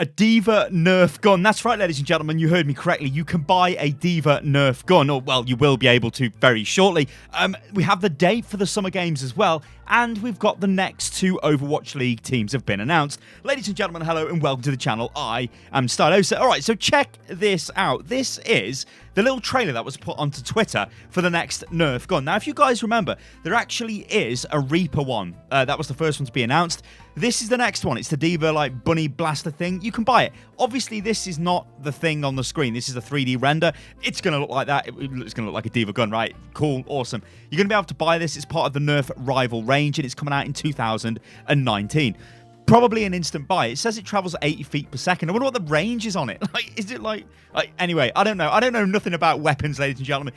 A D.Va Nerf gun. That's right, ladies and gentlemen, you heard me correctly. You can buy a D.Va Nerf gun, or, well, you will be able to very shortly. We have the date for the Summer Games as well, and we've got the next two Overwatch League teams have been announced. Ladies and gentlemen, hello and welcome to the channel. I am Stylosa. All right, so check this out. This is the little trailer that was put onto Twitter for the next Nerf gun. Now, if you guys remember, there actually is a Reaper one. That was the first one to be announced. This is the next one. It's the D.Va Bunny Blaster thing. You can buy it. Obviously, this is not the thing on the screen. This is a 3D render. It's going to look like that. It's going to look like a D.Va gun, right? Cool. Awesome. You're going to be able to buy this. It's part of the Nerf Rival range, and it's coming out in 2019. Probably an instant buy. It says it travels at 80 feet per second. I wonder what the range is on it. Is it like anyway, I don't know. I don't know nothing about weapons, ladies and gentlemen.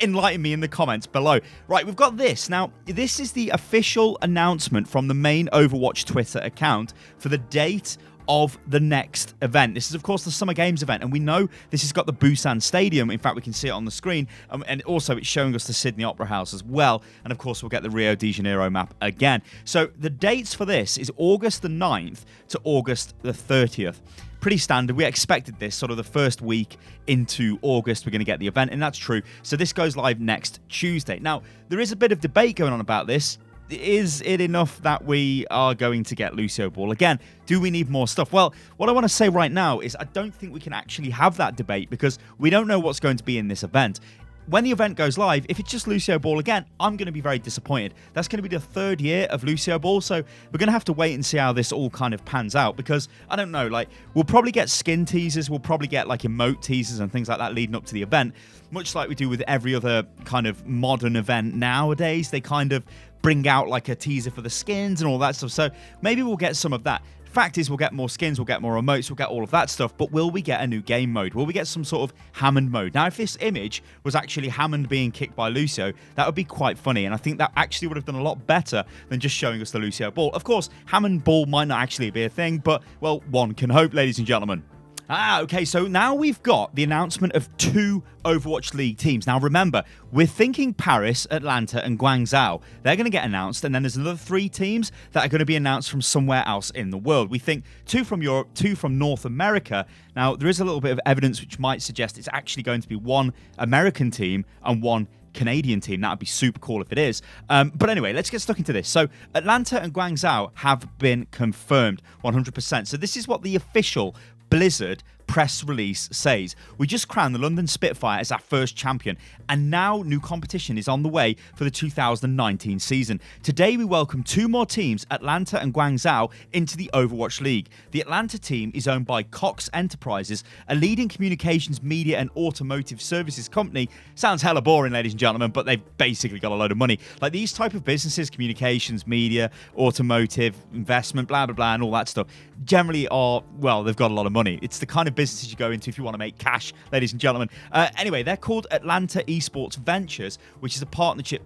Enlighten me in the comments below. Right, we've got this. Now, this is the official announcement from the main Overwatch Twitter account for the date of the next event. This is, of course, the Summer Games event, and we know this has got the Busan Stadium. In fact, we can see it on the screen, and also it's showing us the Sydney Opera House as well, and of course, we'll get the Rio de Janeiro map again. So the dates for this is August the 9th to August the 30th. Pretty standard. We expected this sort of the first week into August we're going to get the event, and that's true. So this goes live next Tuesday. Now, there is a bit of debate going on about this. Is it enough that we are going to get Lucio Ball again? Do we need more stuff? Well, what I want to say right now is I don't think we can actually have that debate because we don't know what's going to be in this event. When the event goes live, if it's just Lucio Ball again, I'm going to be very disappointed. That's going to be the third year of Lucio Ball, so we're going to have to wait and see how this all kind of pans out because, I don't know, we'll probably get skin teasers, we'll probably get, emote teasers and things like that leading up to the event, much like we do with every other kind of modern event nowadays. They kind of bring out, a teaser for the skins and all that stuff, so maybe we'll get some of that. Fact is, we'll get more skins, we'll get more emotes, we'll get all of that stuff, but will we get a new game mode? Will we get some sort of Hammond mode? Now, if this image was actually Hammond being kicked by Lucio, that would be quite funny, and I think that actually would have done a lot better than just showing us the Lucio Ball. Of course, Hammond Ball might not actually be a thing, but, well, one can hope, ladies and gentlemen. Okay, so now we've got the announcement of two Overwatch League teams. Now remember, we're thinking Paris, Atlanta, and Guangzhou. They're going to get announced, and then there's another three teams that are going to be announced from somewhere else in the world. We think two from Europe, two from North America. Now, there is a little bit of evidence which might suggest it's actually going to be one American team and one Canadian team. That would be super cool if it is. But anyway, let's get stuck into this. So Atlanta and Guangzhou have been confirmed 100%. So this is what the official Blizzard press release says. We just crowned the London Spitfire as our first champion, and now new competition is on the way for the 2019 season. Today we welcome two more teams, Atlanta and Guangzhou, into the Overwatch League. The Atlanta team is owned by Cox Enterprises, a leading communications, media and automotive services company. Sounds hella boring, ladies and gentlemen, but they've basically got a load of money. These type of businesses, communications, media, automotive, investment, blah blah blah, and all that stuff, generally are, well, they've got a lot of money. It's the kind of businesses you go into if you want to make cash, ladies and gentlemen. Anyway, they're called Atlanta Esports Ventures, which is a partnership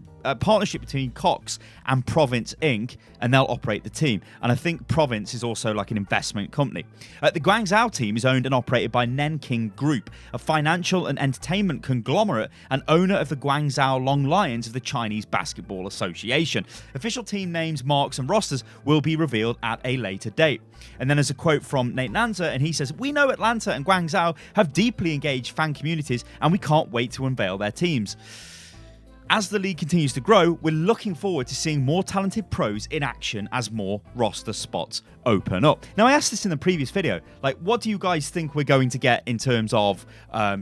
between Cox and Province Inc., and they'll operate the team. And I think Province is also an investment company. The Guangzhou team is owned and operated by Nanking Group, a financial and entertainment conglomerate and owner of the Guangzhou Long Lions of the Chinese Basketball Association. Official team names, marks, and rosters will be revealed at a later date. And then there's a quote from Nate Nanza, and he says, "We know Atlanta and Guangzhou have deeply engaged fan communities, and we can't wait to unveil their teams. As the league continues to grow, we're looking forward to seeing more talented pros in action as more roster spots open up." Now, I asked this in the previous video, what do you guys think we're going to get in terms of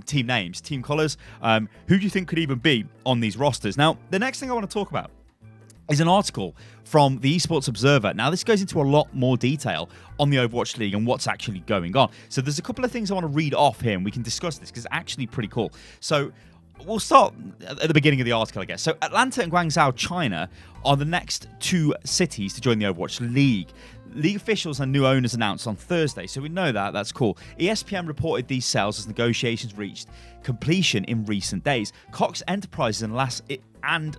team names, team colours? Who do you think could even be on these rosters? Now, the next thing I want to talk about is an article from the Esports Observer. Now, this goes into a lot more detail on the Overwatch League and what's actually going on. So there's a couple of things I want to read off here, and we can discuss this because it's actually pretty cool. So we'll start at the beginning of the article, I guess. So Atlanta and Guangzhou, China, are the next two cities to join the Overwatch League. League officials and new owners announced on Thursday, so we know that. That's cool. ESPN reported these sales as negotiations reached completion in recent days. Cox Enterprises and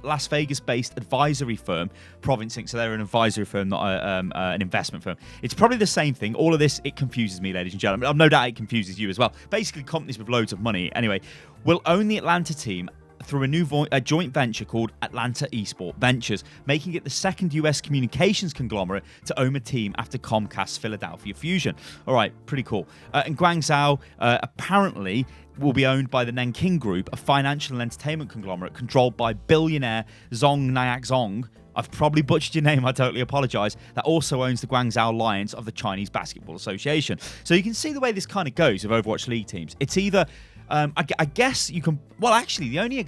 Las Vegas-based advisory firm, Province Inc., so they're an advisory firm, not an investment firm. It's probably the same thing. All of this, it confuses me, ladies and gentlemen. I've no doubt it confuses you as well. Basically, companies with loads of money, anyway, will own the Atlanta team through a joint venture called Atlanta Esport Ventures, making it the second US communications conglomerate to own a team after Comcast's Philadelphia fusion. All right, pretty cool. And Guangzhou apparently will be owned by the Nanking Group, a financial and entertainment conglomerate controlled by billionaire Zhong Nyak Zong. I've probably butchered your name, I totally apologize. That also owns the Guangzhou Lions of the Chinese Basketball Association. So you can see the way this kind of goes with Overwatch League teams. It's either, I guess you can, well, actually, the only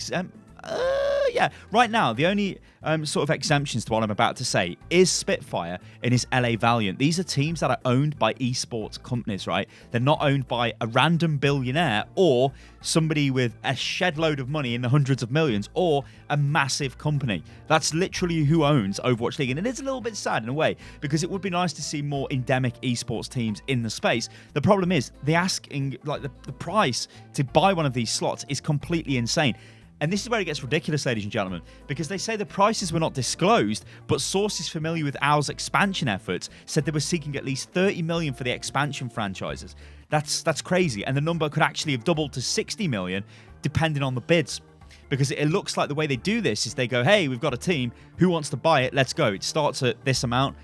right now, the only sort of exemptions to what I'm about to say is Spitfire and his LA Valiant. These are teams that are owned by esports companies, right? They're not owned by a random billionaire or somebody with a shed load of money in the hundreds of millions or a massive company. That's literally who owns Overwatch League. And it is a little bit sad in a way because it would be nice to see more endemic esports teams in the space. The problem is the asking, like the price to buy one of these slots is completely insane. And this is where it gets ridiculous, ladies and gentlemen, because they say the prices were not disclosed, but sources familiar with OWL's expansion efforts said they were seeking at least 30 million for the expansion franchises. That's crazy, and the number could actually have doubled to 60 million, depending on the bids. Because it looks like the way they do this is they go, hey, we've got a team, who wants to buy it? Let's go. It starts at this amount,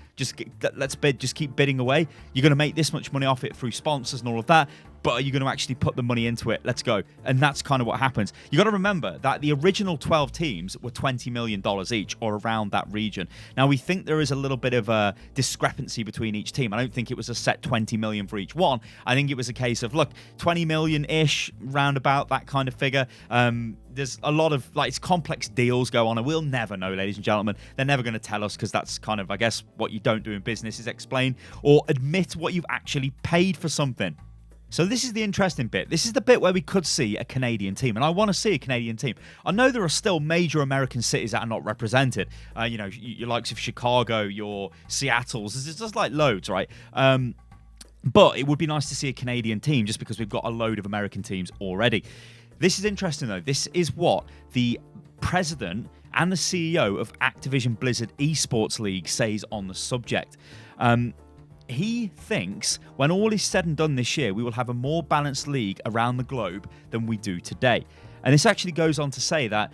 let's bid, just keep bidding away. You're going to make this much money off it through sponsors and all of that, but are you going to actually put the money into it? Let's go. And that's kind of what happens. You got to remember that the original 12 teams were $20 million each or around that region. Now, we think there is a little bit of a discrepancy between each team. I don't think it was a set 20 million for each one. I think it was a case of, look, 20 million-ish, roundabout that kind of figure. There's a lot of, it's complex deals go on, and we'll never know, ladies and gentlemen. They're never going to tell us because that's kind of, I guess, what you don't do in business is explain or admit what you've actually paid for something. So this is the interesting bit. This is the bit where we could see a Canadian team, and I want to see a Canadian team. I know there are still major American cities that are not represented. Your likes of Chicago, your Seattle's. There's just loads, right? But it would be nice to see a Canadian team just because we've got a load of American teams already. This is interesting, though. This is what the president and the CEO of Activision Blizzard Esports League says on the subject. He thinks when all is said and done this year, we will have a more balanced league around the globe than we do today. And this actually goes on to say that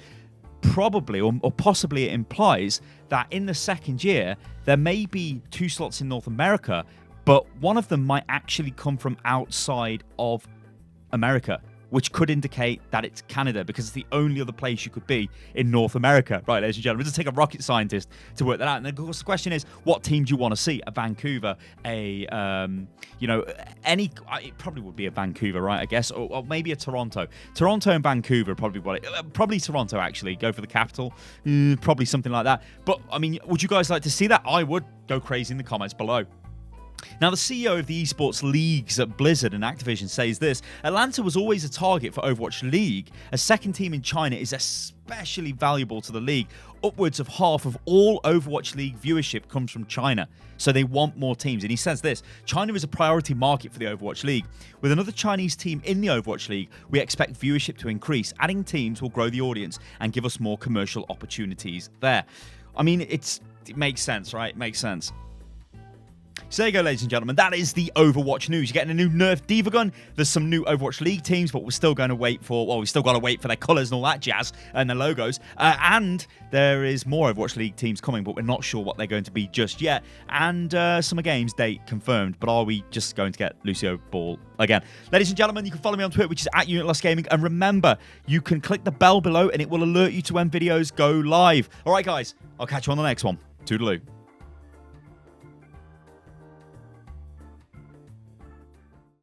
probably or possibly it implies that in the second year, there may be 2 slots in North America, but one of them might actually come from outside of America, which could indicate that it's Canada because it's the only other place you could be in North America. Right, ladies and gentlemen, it doesn't take a rocket scientist to work that out. And of course, the question is, what team do you want to see? A Vancouver, it probably would be a Vancouver, right, I guess, or maybe a Toronto. Toronto and Vancouver probably Toronto, actually. Go for the capital, probably something like that. But, I mean, would you guys like to see that? I would. Go crazy in the comments below. Now, the CEO of the esports leagues at Blizzard and Activision says this: Atlanta was always a target for Overwatch League. A second team in China is especially valuable to the league. Upwards of half of all Overwatch League viewership comes from China, so they want more teams. And he says this: China is a priority market for the Overwatch League. With another Chinese team in the Overwatch League, we expect viewership to increase. Adding teams will grow the audience and give us more commercial opportunities there. I mean, it makes sense, right? It makes sense. So there you go, ladies and gentlemen. That is the Overwatch news. You're getting a new Nerf D.Va gun. There's some new Overwatch League teams, but we're still going to wait for, we've still got to wait for their colours and all that jazz and their logos. And there is more Overwatch League teams coming, but we're not sure what they're going to be just yet. And Summer Games date confirmed, but are we just going to get Lucio Ball again? Ladies and gentlemen, you can follow me on Twitter, which is @UnitLostGaming. And remember, you can click the bell below and it will alert you to when videos go live. All right, guys, I'll catch you on the next one. Toodaloo.